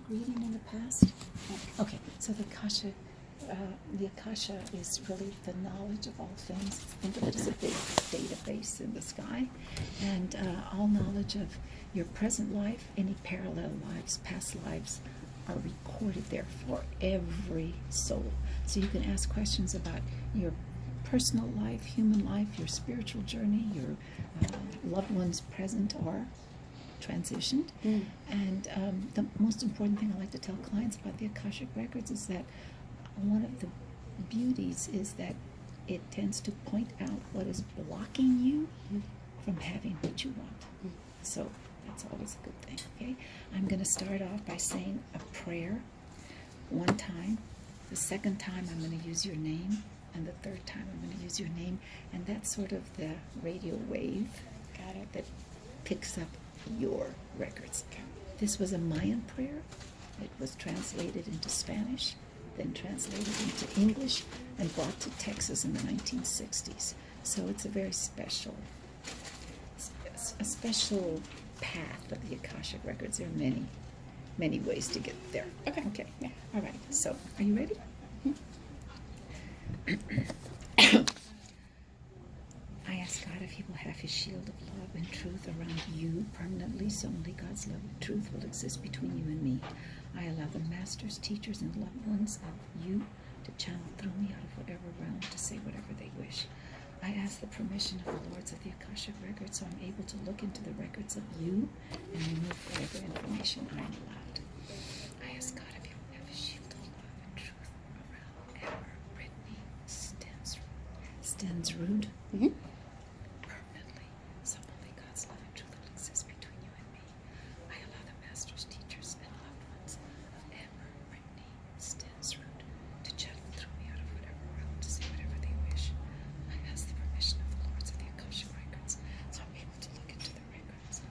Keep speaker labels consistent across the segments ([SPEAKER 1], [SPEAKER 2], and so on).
[SPEAKER 1] reading in the past? Okay, so the Akasha is really the knowledge of all things. Think of it as a big database in the sky, and all knowledge of your present life, any parallel lives, past lives, are recorded there for every soul. So you can ask questions about your personal life, human life, your spiritual journey, your loved ones present or transitioned. And the most important thing I like to tell clients about the Akashic Records is that one of the beauties is that it tends to point out what is blocking you from having what you want. So that's always a good thing, okay? I'm going to start off by saying a prayer one time. The second time I'm going to use your name, and the third time I'm going to use your name, and that's sort of the radio wave that picks up your records. This was a Mayan prayer. It was translated into Spanish, then translated into English, and brought to Texas in the 1960s. So it's a very special path of the Akashic Records. There are many, many ways to get there. Okay. Yeah. All right. So, are you ready? I ask God if He will have His shield of love and truth around you permanently, so only God's love and truth will exist between you and me. I allow the masters, teachers, and loved ones of you to channel through me out of whatever realm to say whatever they wish. I ask the permission of the Lords of the Akashic Records so I'm able to look into the records of you and remove whatever information I am allowed. I ask God if He will have His shield of love and truth around Amber, Brittany, Stensrud, permanently, so only God's love and truth will exist between you and me. I allow the masters, teachers, and loved ones of Amber, Brittany, Stensrud to channel through me out of whatever realm to say whatever they wish. I ask the permission of the Lords of the Akashic Records, so I'm able to look into the records of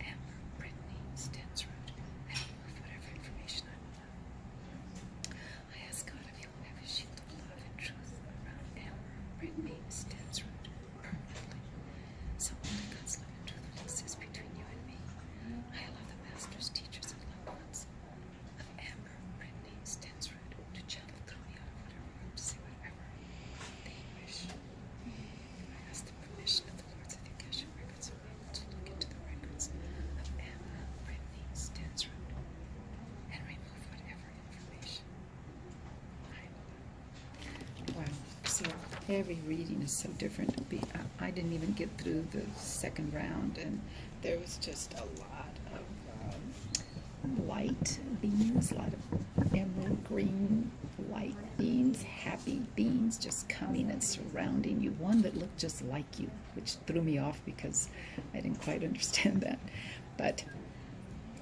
[SPEAKER 1] Amber, Brittany, Stensrud, and remove whatever information I'm allowed. I ask God if He will have His shield of love and truth around Amber, Brittany, Stensrud, permanently, so only God's love and truth will exist between you and me. I allow the masters, teachers, and loved ones of Amber, Brittany, Stensrud to channel through me out of whatever realm to say whatever they wish. I ask the permission of the Lords of the Akashic Records so I'm able to look into the records of Amber, Brittany, Stensrud and remove whatever information I'm allowed. Wow. So every reading is so different. I didn't even get through the second round, and there was just a lot of light beings, a lot of emerald green light beings, happy beings just coming and surrounding you. One that looked just like you, which threw me off because I didn't quite understand that. But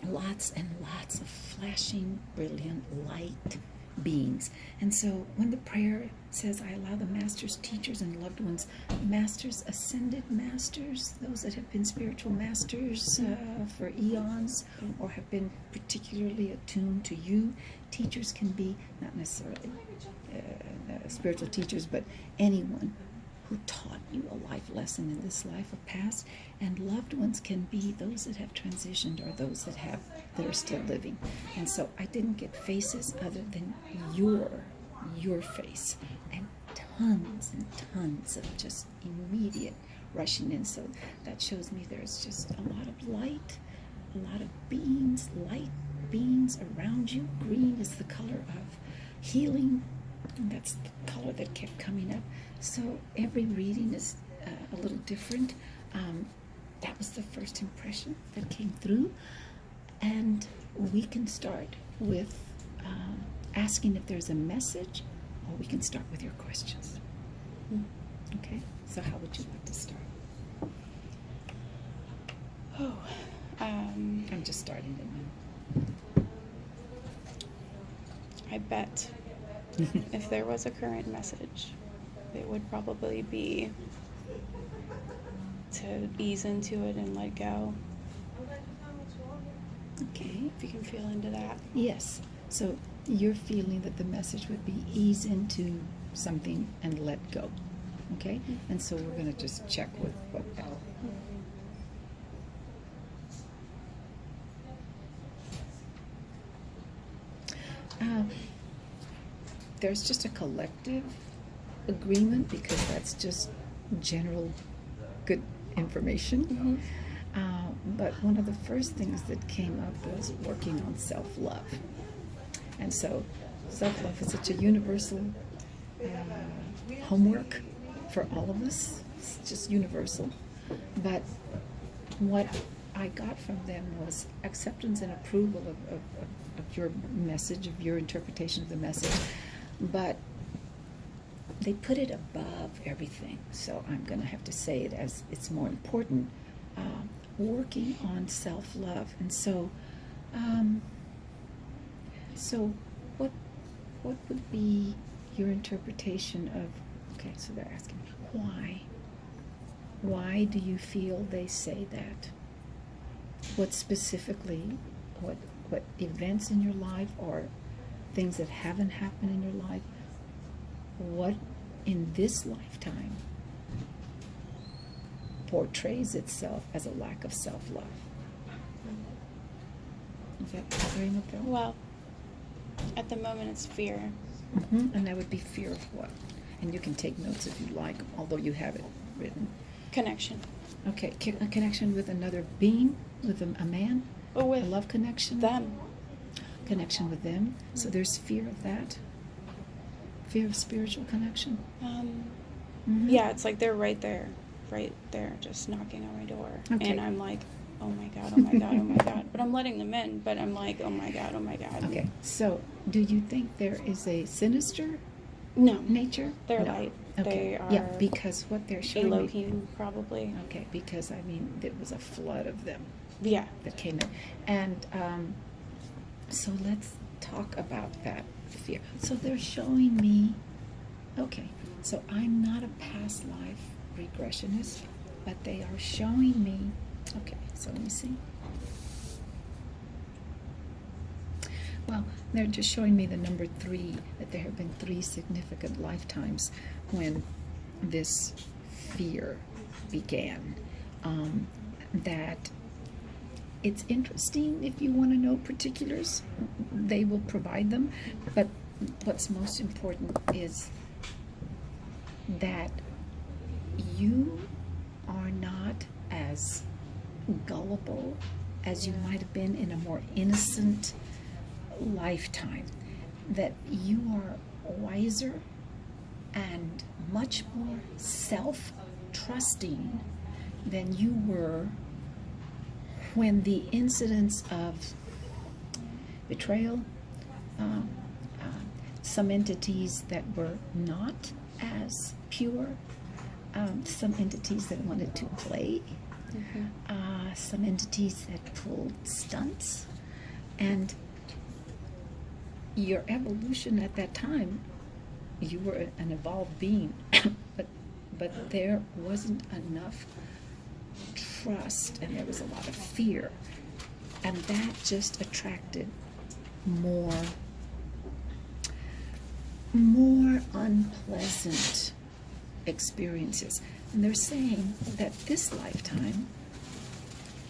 [SPEAKER 1] lots and lots of flashing, brilliant light beings. And so when the prayer says, I allow the masters, teachers, and loved ones, masters, ascended masters, those that have been spiritual masters for eons or have been particularly attuned to you. Teachers can be not necessarily spiritual teachers, but anyone who taught you a life lesson in this life or past. And loved ones can be those that have transitioned or those that are still living. And so I didn't get faces other than your face, and tons of just immediate rushing in. So that shows me there's just a lot of light, a lot of beings, light beings around you. Green is the color of healing, and that's the color that kept coming up. So every reading is a little different. That was the first impression that came through. And we can start with asking if there's a message, or we can start with your questions. Okay? So how would you like to start? I'm just starting it now.
[SPEAKER 2] I bet if there was a current message, it would probably be to ease into it and let go.
[SPEAKER 1] Okay.
[SPEAKER 2] If you can feel into that.
[SPEAKER 1] Yes. So you're feeling that the message would be ease into something and let go. Okay? And so we're going to just check with what that. there's just a collective agreement, because that's just general good information.
[SPEAKER 2] Mm-hmm.
[SPEAKER 1] But one of the first things that came up was working on self-love. And so self-love is such a universal homework for all of us. It's just universal. But what I got from them was acceptance and approval of your message, of your interpretation of the message. But they put it above everything. So I'm going to have to say it as it's more important. Working on self-love. And so, so what would be your interpretation of, okay, so they're asking, why? Why do you feel they say that? What specifically, what events in your life or things that haven't happened in your life, what in this lifetime portrays itself as a lack of self-love? Is that ring a bell?
[SPEAKER 2] Well, at the moment it's fear.
[SPEAKER 1] Mm-hmm. And that would be fear of what? And you can take notes if you like, although you have it written.
[SPEAKER 2] Connection.
[SPEAKER 1] Okay, a connection with another being, with a man?
[SPEAKER 2] Or with
[SPEAKER 1] a love connection?
[SPEAKER 2] them.
[SPEAKER 1] Connection with them. So there's fear of that? Fear of spiritual connection? Mm-hmm.
[SPEAKER 2] Yeah, it's like they're right there, just knocking on my door.
[SPEAKER 1] Okay.
[SPEAKER 2] And I'm like, oh my God, oh my God, oh my God. But I'm letting them in, but I'm like, oh my God, oh my God.
[SPEAKER 1] Okay, so do you think there is a sinister
[SPEAKER 2] No.
[SPEAKER 1] nature?
[SPEAKER 2] They're
[SPEAKER 1] No.
[SPEAKER 2] light.
[SPEAKER 1] Okay.
[SPEAKER 2] They are
[SPEAKER 1] Yeah, because what they're showing me.
[SPEAKER 2] Elohim, probably.
[SPEAKER 1] Okay, because I mean, there was a flood of them
[SPEAKER 2] Yeah.
[SPEAKER 1] that came in. And so let's talk about that fear. So they're showing me, okay, so I'm not a past life regressionist, but they are showing me, okay, so let me see. Well, they're just showing me the number 3, that there have been 3 significant lifetimes when this fear began. That it's interesting if you want to know particulars, they will provide them, but what's most important is that you are not as gullible as you might have been in a more innocent lifetime, that you are wiser and much more self-trusting than you were when the incidents of betrayal, some entities that were not as pure, some entities that wanted to play, some entities that pulled stunts, and your evolution at that time, you were an evolved being, but there wasn't enough trust, and there was a lot of fear, and that just attracted more unpleasant experiences. And they're saying that this lifetime,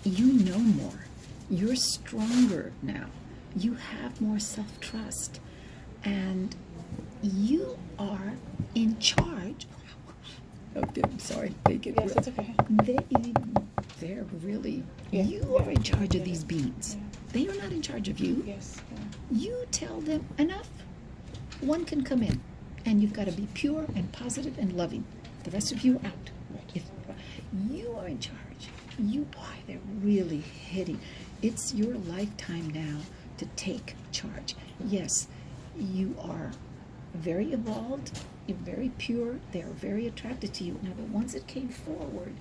[SPEAKER 1] you know more, you're stronger now, you have more self-trust, and you are in charge. Okay, I'm sorry. They get
[SPEAKER 2] Yes, it's okay.
[SPEAKER 1] They're really,
[SPEAKER 2] Yeah.
[SPEAKER 1] you are in charge of these beings.
[SPEAKER 2] Yeah.
[SPEAKER 1] They are not in charge of you.
[SPEAKER 2] Yes. Yeah.
[SPEAKER 1] You tell them enough. One can come in, and you've got to be pure and positive and loving. The rest of you are out.
[SPEAKER 2] Right.
[SPEAKER 1] If you are in charge, they're really hitting. It's your lifetime now to take charge. Yes, you are very evolved, you're very pure, they are very attracted to you. Now, the ones that came forward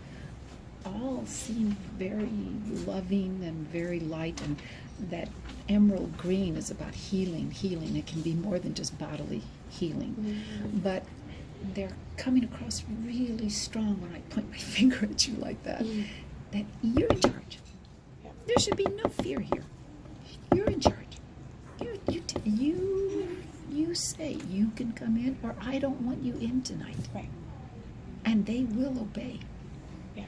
[SPEAKER 1] all seem very loving and very light, and that emerald green is about healing. It can be more than just bodily healing.
[SPEAKER 2] Mm-hmm.
[SPEAKER 1] But they're coming across really strong when I point my finger at you like that, that you're in charge.
[SPEAKER 2] Yeah.
[SPEAKER 1] There should be no fear here. You're in charge. You say you can come in, or I don't want you in tonight.
[SPEAKER 2] Right.
[SPEAKER 1] And they will obey.
[SPEAKER 2] Yeah.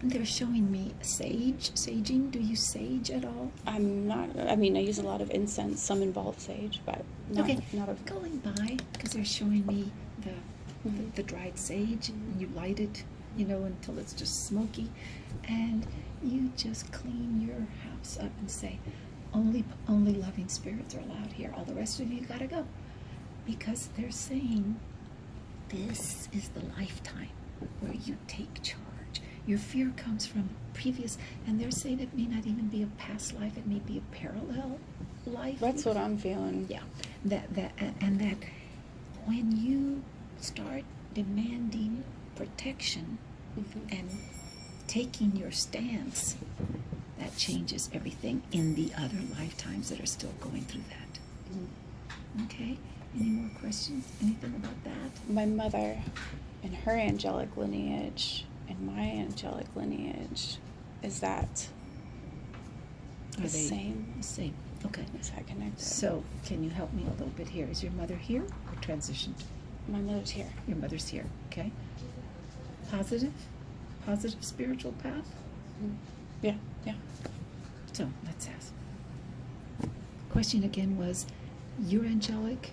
[SPEAKER 1] They're showing me saging. Do you sage at all?
[SPEAKER 2] I'm not, I mean, I use a lot of incense, some involve sage, but not,
[SPEAKER 1] Okay,
[SPEAKER 2] not a,
[SPEAKER 1] going by, because they're showing me the dried sage, and you light it, you know, until it's just smoky, and you just clean your house up and say, only loving spirits are allowed here. All the rest of you gotta go, because they're saying this is the lifetime where you take charge. Your fear comes from previous, and they're saying it may not even be a past life, it may be a parallel life.
[SPEAKER 2] that's what I'm feeling.
[SPEAKER 1] Yeah, that when you start demanding protection and taking your stance, that changes everything in the other lifetimes that are still going through that. Okay? Any more questions? Anything about that?
[SPEAKER 2] My mother and her angelic lineage and my angelic lineage, is that the same?
[SPEAKER 1] The same. Okay.
[SPEAKER 2] Is that connected?
[SPEAKER 1] So, can you help me a little bit here? Is your mother here or transitioned?
[SPEAKER 2] My mother's here.
[SPEAKER 1] Your mother's here, okay? Positive spiritual path?
[SPEAKER 2] Yeah, yeah.
[SPEAKER 1] So, let's ask. Question again was, your angelic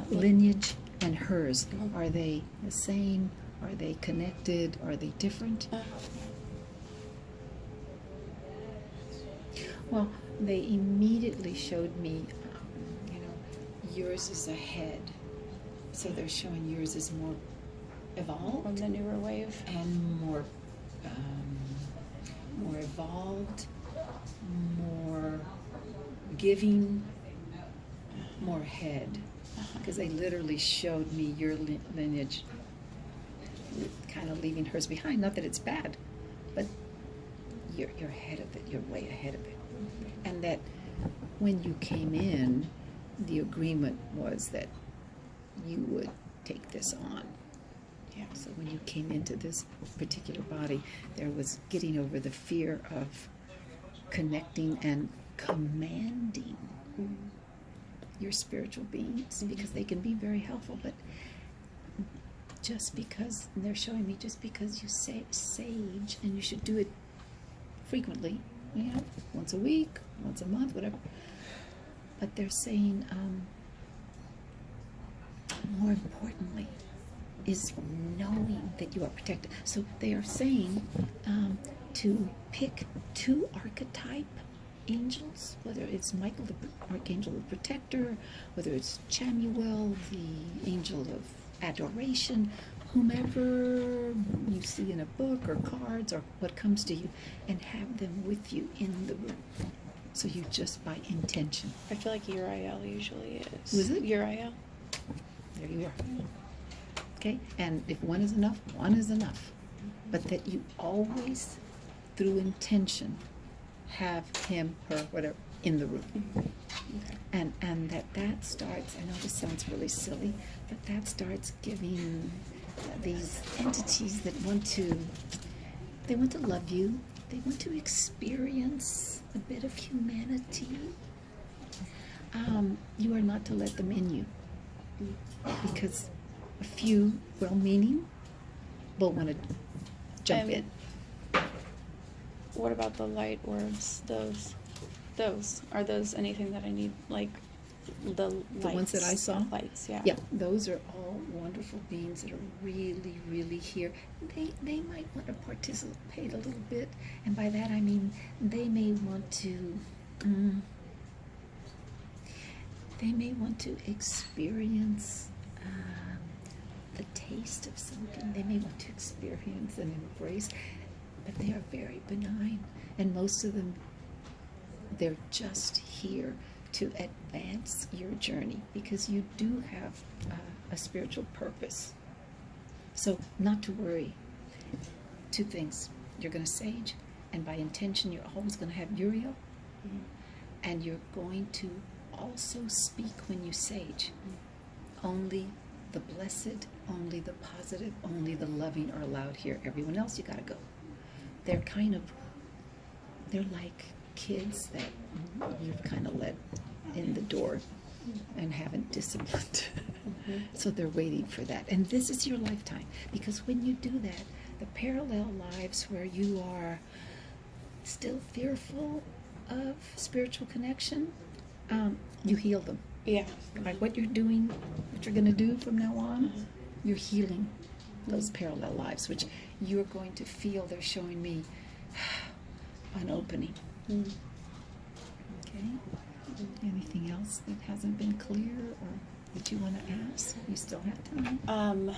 [SPEAKER 1] lineage and hers, are they the same? Are they connected? Are they different? Well, they immediately showed me, yours is ahead. So they're showing yours is more evolved.
[SPEAKER 2] From the newer wave.
[SPEAKER 1] And more evolved, more giving, more ahead. Because they literally showed me your lineage kind of leaving hers behind. Not that it's bad, but you're ahead of it. You're way ahead of it. And that when you came in, the agreement was that you would take this on. Yeah. So when you came into this particular body, there was getting over the fear of connecting and commanding your spiritual beings, because they can be very helpful, but just because they're showing me, just because you say sage, and you should do it frequently, once a week, once a month, whatever, but they're saying more importantly is knowing that you are protected. So they are saying to pick 2 archetype angels, whether it's Michael, the Archangel of Protector, whether it's Chamuel, the Angel of Adoration, whomever you see in a book or cards or what comes to you, and have them with you in the room. So you just by intention.
[SPEAKER 2] I feel like Uriel usually is.
[SPEAKER 1] Who is it?
[SPEAKER 2] Uriel.
[SPEAKER 1] There you are. Okay? And if one is enough, one is enough. But that you always, through intention, have him, her, whatever, in the room. Okay. And that starts, I know this sounds really silly, but that starts giving these entities that want to love you, they want to experience a bit of humanity. You are not to let them in you, because a few well-meaning will want to jump in.
[SPEAKER 2] What about the light orbs? Those are those anything that I need? Like the
[SPEAKER 1] ones that I saw?
[SPEAKER 2] Lights, yeah.
[SPEAKER 1] Yeah, those are all wonderful beings that are really, really here. They might want to participate a little bit, and by that I mean they may want to experience the taste of something. They may want to experience and embrace, but they are very benign, and most of them, they're just here to advance your journey, because you do have a spiritual purpose. So not to worry. 2 things. You're going to sage, and by intention you're always going to have Uriel, and you're going to also speak when you sage. Only the blessed, only the positive, only the loving are allowed here. Everyone else, you got to go. They're like kids that you've kind of let in the door and haven't disciplined. So they're waiting for that. And this is your lifetime, because when you do that, the parallel lives where you are still fearful of spiritual connection, you heal them.
[SPEAKER 2] Yeah.
[SPEAKER 1] Like what you're doing, what you're going to do from now on, you're healing those parallel lives, which you're going to feel they're showing me an opening. Okay? Anything else that hasn't been clear or that you want to ask? You still have time.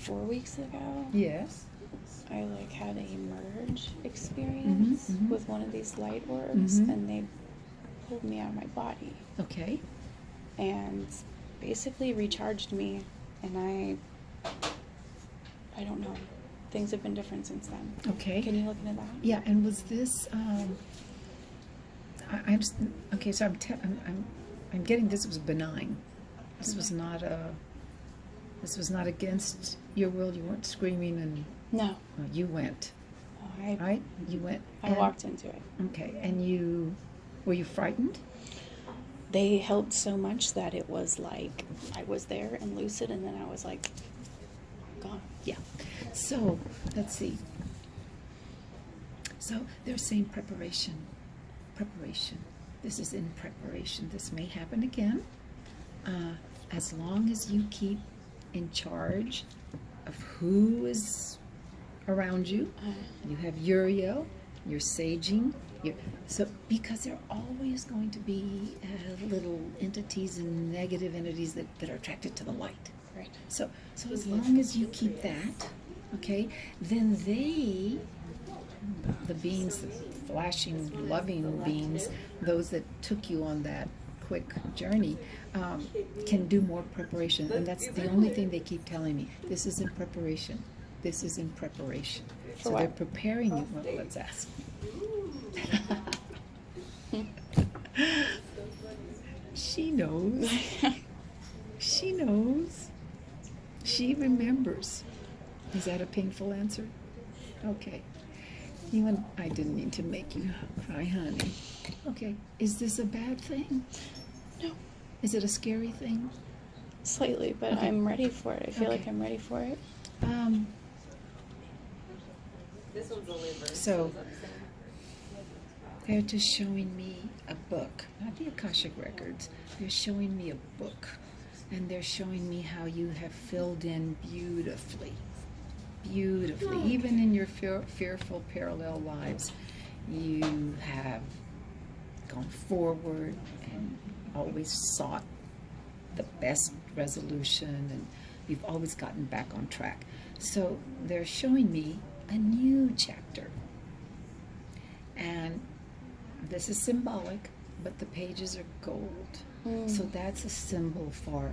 [SPEAKER 2] 4 weeks ago,
[SPEAKER 1] Yes.
[SPEAKER 2] I like had a merge experience with one of these light orbs, and they pulled me out of my body
[SPEAKER 1] Okay.
[SPEAKER 2] and basically recharged me, and I don't know, things have been different since then.
[SPEAKER 1] Okay.
[SPEAKER 2] Can you look into that?
[SPEAKER 1] Yeah, and was this? Okay. So I'm getting this was benign. This was not a. This was not against your will. You weren't screaming and.
[SPEAKER 2] No.
[SPEAKER 1] You went.
[SPEAKER 2] I
[SPEAKER 1] Right. You went.
[SPEAKER 2] I walked into it.
[SPEAKER 1] Okay, and were you frightened?
[SPEAKER 2] They helped so much that it was like I was there and lucid, and then I was like gone.
[SPEAKER 1] Yeah. So let's see. So they're saying preparation. Preparation. This is in preparation. This may happen again. As long as you keep in charge of who is around you. You have Uriel, you're saging. So because there are always going to be little entities and negative entities that are attracted to the light.
[SPEAKER 2] Right.
[SPEAKER 1] So as long as you keep that, okay, then the beings, the flashing, loving beings, those that took you on that quick journey, can do more preparation. And that's the only thing they keep telling me. This is in preparation. This is in preparation. So they're preparing you. Well, let's ask. She knows. She knows. She remembers. Is that a painful answer? Okay. I didn't mean to make you cry, honey. Okay. Is this a bad thing?
[SPEAKER 2] No.
[SPEAKER 1] Is it a scary thing?
[SPEAKER 2] Slightly, but
[SPEAKER 1] Okay.
[SPEAKER 2] I'm ready for it. I feel
[SPEAKER 1] Okay.
[SPEAKER 2] like I'm ready for it.
[SPEAKER 3] This one's only verse.
[SPEAKER 1] So they're just showing me a book, not the Akashic records. They're showing me a book, and they're showing me how you have filled in beautifully. Beautifully. Even in your fearful parallel lives, you have gone forward and always sought the best resolution, and you've always gotten back on track. So they're showing me a new chapter. And this is symbolic, but the pages are gold. So that's a symbol for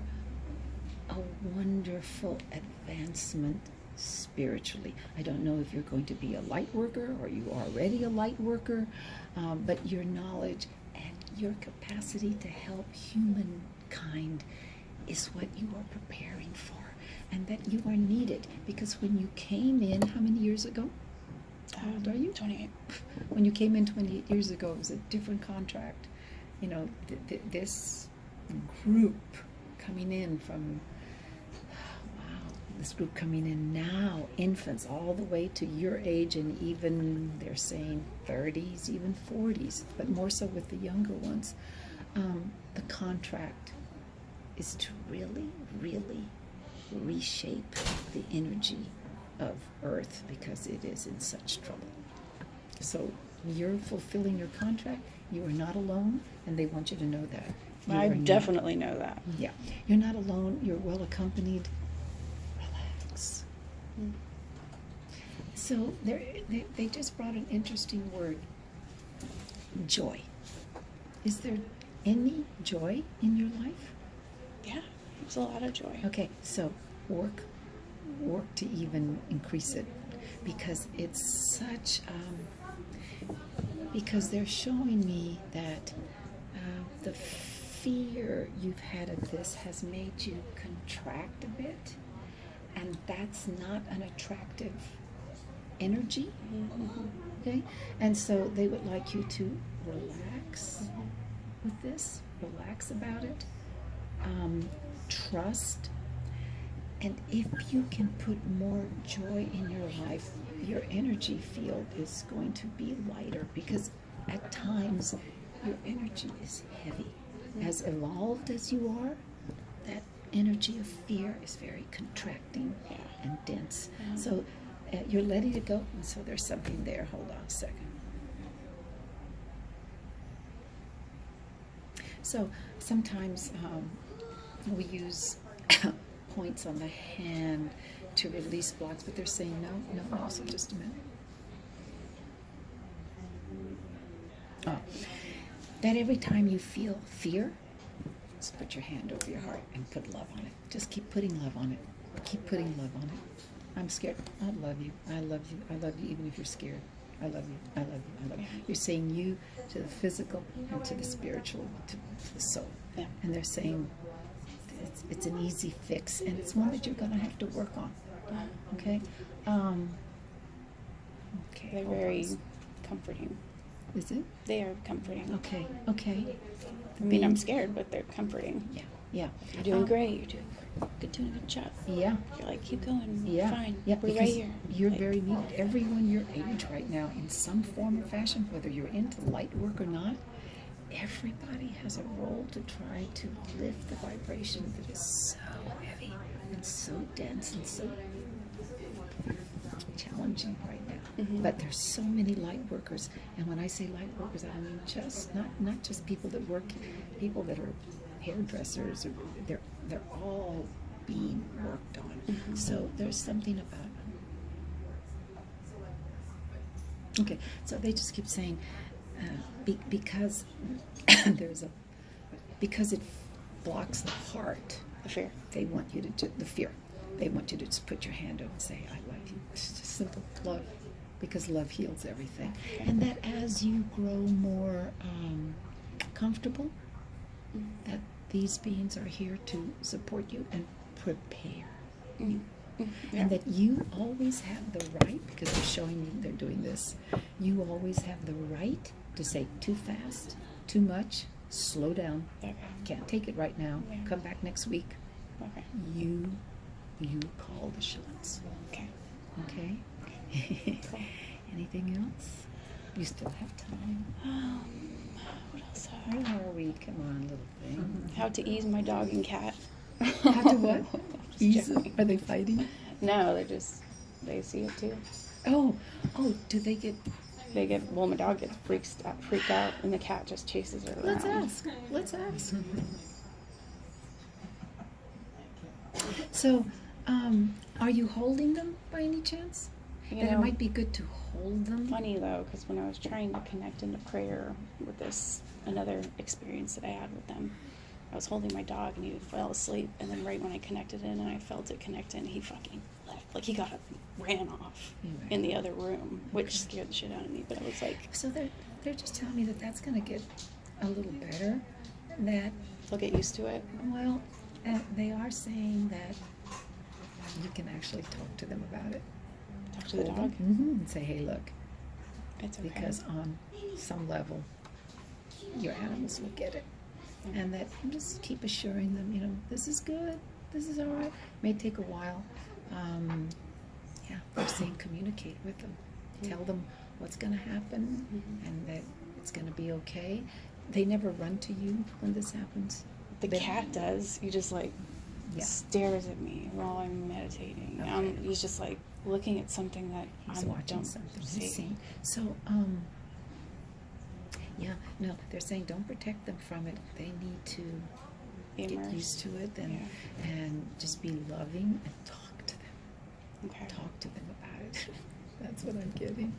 [SPEAKER 1] a wonderful advancement spiritually. I don't know if you're going to be a light worker or you are already a light worker, but your knowledge and your capacity to help humankind is what you are preparing for, and that you are needed. Because when you came in, how many years ago? How old are you?
[SPEAKER 2] 28.
[SPEAKER 1] When you came in 28 years ago, it was a different contract. You know, this group coming in from, wow, this group coming in now, infants, all the way to your age, and even they're saying 30s, even 40s, but more so with the younger ones. The contract is to really, really reshape the energy of Earth, because it is in such trouble. So you're fulfilling your contract. You are not alone, and they want you to know that. You
[SPEAKER 2] I
[SPEAKER 1] are not-
[SPEAKER 2] definitely know that.
[SPEAKER 1] Yeah, you're not alone. You're well accompanied. Relax. So they just brought an interesting word. Joy. Is there any joy in your life?
[SPEAKER 2] Yeah, there's a lot of joy.
[SPEAKER 1] Okay, so work to even increase it, because it's such because they're showing me that the fear you've had of this has made you contract a bit, and that's not an attractive energy. Okay, and so they would like you to relax with this, relax about it, trust, And if you can put more joy in your life, your energy field is going to be lighter, because at times your energy is heavy. As evolved as you are, that energy of fear is very contracting and dense. So you're letting it go, and so there's something there. Hold on a second. So sometimes we use points on the hand to release blocks, but they're saying no, so just a minute. Oh, that every time you feel fear, just put your hand over your heart and put love on it. Just keep putting love on it. Keep putting love on it. I'm scared. I love you. I love you. I love you even if you're scared. I love you. I love you. I love you. You're saying you to the physical and to the spiritual, to the soul.
[SPEAKER 2] Yeah.
[SPEAKER 1] And they're saying it's an easy fix, and it's one that you're going to have to work on. Okay? Okay.
[SPEAKER 2] They're very comforting.
[SPEAKER 1] Is it?
[SPEAKER 2] They are comforting.
[SPEAKER 1] Okay. Okay.
[SPEAKER 2] I mean, I'm scared, but they're comforting.
[SPEAKER 1] Yeah. Yeah.
[SPEAKER 2] You're doing great. You're doing a good job.
[SPEAKER 1] Yeah.
[SPEAKER 2] You're like, keep going.
[SPEAKER 1] Yeah.
[SPEAKER 2] Fine.
[SPEAKER 1] Yeah.
[SPEAKER 2] We're right
[SPEAKER 1] Because
[SPEAKER 2] here.
[SPEAKER 1] you're
[SPEAKER 2] Like,
[SPEAKER 1] very needed. Everyone your age right now, in some form or fashion, whether you're into light work or not, everybody has a role to try to lift the vibration that is so heavy and so dense and so challenging right now.
[SPEAKER 2] Mhm.
[SPEAKER 1] But there's so many light workers, and when I say light workers, I don't mean just not just people that work, people that are hairdressers, or they're all being worked on.
[SPEAKER 2] Mhm.
[SPEAKER 1] So there's something about. Okay, so they just keep saying because because it blocks the heart.
[SPEAKER 2] The fear.
[SPEAKER 1] They want you to do the fear. They want you to just put your hand over and say, "I love you." It's just simple love, because love heals everything.
[SPEAKER 2] Okay.
[SPEAKER 1] And that as you grow more comfortable, that these beings are here to support you and prepare you.
[SPEAKER 2] Yeah.
[SPEAKER 1] And that you always have the right, because they're showing you they're doing this, you always have the right to say too fast, too much, slow down,
[SPEAKER 2] Okay.
[SPEAKER 1] can't take it right now,
[SPEAKER 2] Yeah.
[SPEAKER 1] come back next week.
[SPEAKER 2] Okay.
[SPEAKER 1] You call the shots.
[SPEAKER 2] Okay.
[SPEAKER 1] Okay?
[SPEAKER 2] Cool.
[SPEAKER 1] Anything else? You still have time.
[SPEAKER 2] What else?
[SPEAKER 1] Where are we? Come on, little thing.
[SPEAKER 2] How to ease my dog and cat.
[SPEAKER 1] How to what?
[SPEAKER 2] Just
[SPEAKER 1] Ease it?
[SPEAKER 2] joking.
[SPEAKER 1] Are they fighting?
[SPEAKER 2] No, they see it too.
[SPEAKER 1] Oh, do they get...
[SPEAKER 2] Well, my dog gets freaked out, and the cat just chases her around.
[SPEAKER 1] Let's ask. So, are you holding them by any chance?
[SPEAKER 2] You
[SPEAKER 1] And it
[SPEAKER 2] know,
[SPEAKER 1] might be good to hold them.
[SPEAKER 2] funny though, because when I was trying to connect into prayer with another experience that I had with them, I was holding my dog and he fell asleep, and then right when I connected in and I felt it connect in, he fucking left. Like, he got up and ran off
[SPEAKER 1] He ran
[SPEAKER 2] in the other room, which scared the shit out of me. But I was like,
[SPEAKER 1] So they're just telling me that that's going to get a little better. That,
[SPEAKER 2] I'll get used to it.
[SPEAKER 1] well, they are saying that you can actually talk to them about it.
[SPEAKER 2] Talk to the
[SPEAKER 1] Hold
[SPEAKER 2] dog.
[SPEAKER 1] them, and say, "Hey, look,"
[SPEAKER 2] It's okay.
[SPEAKER 1] because on some level, your animals will get it. And that you just keep assuring them, this is good, this is all right. May take a while. They're saying communicate with them. Tell them what's going to happen and that it's going to be okay. They never run to you when this happens.
[SPEAKER 2] The cat does. He just
[SPEAKER 1] Yeah.
[SPEAKER 2] stares at me while I'm meditating.
[SPEAKER 1] Okay.
[SPEAKER 2] He's just like looking at something that
[SPEAKER 1] He's
[SPEAKER 2] I
[SPEAKER 1] watching
[SPEAKER 2] don't
[SPEAKER 1] something.
[SPEAKER 2] see.
[SPEAKER 1] He's seeing. So, they're saying don't protect them from it. They need to
[SPEAKER 2] Be
[SPEAKER 1] get
[SPEAKER 2] immersed.
[SPEAKER 1] used to it and just be loving and talk to them.
[SPEAKER 2] Okay.
[SPEAKER 1] Talk to them about it. That's what I'm getting.